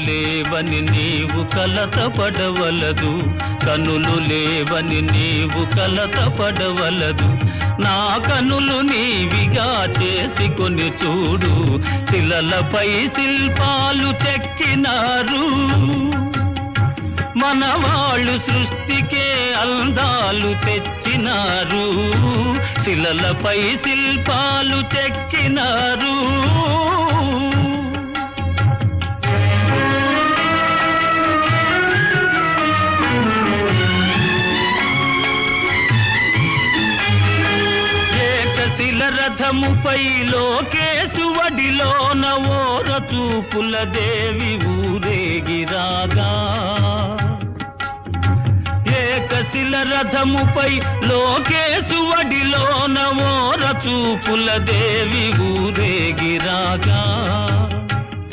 లేవని నీవు కలతపడవలదు, కనులు లేవని నీవు కలతపడవలదు. నా కనులు నీవిగా చేసుకొని చూడు, శిలలపై శిల్పాలు చెక్కినారు. మనవాళ్ళు సృష్టికే అందాలు తెచ్చినారు, శిలలపై శిల్పాలు చెక్కినారు. ఏకశిల రథముపై లోకేశువడిలోన ఓర చూపుల దేవి ఊరేగిరాగా, ఏకశిల రథముపై లోకేశువడిలోన ఓర చూపుల దేవి ఊరేగిరాగా.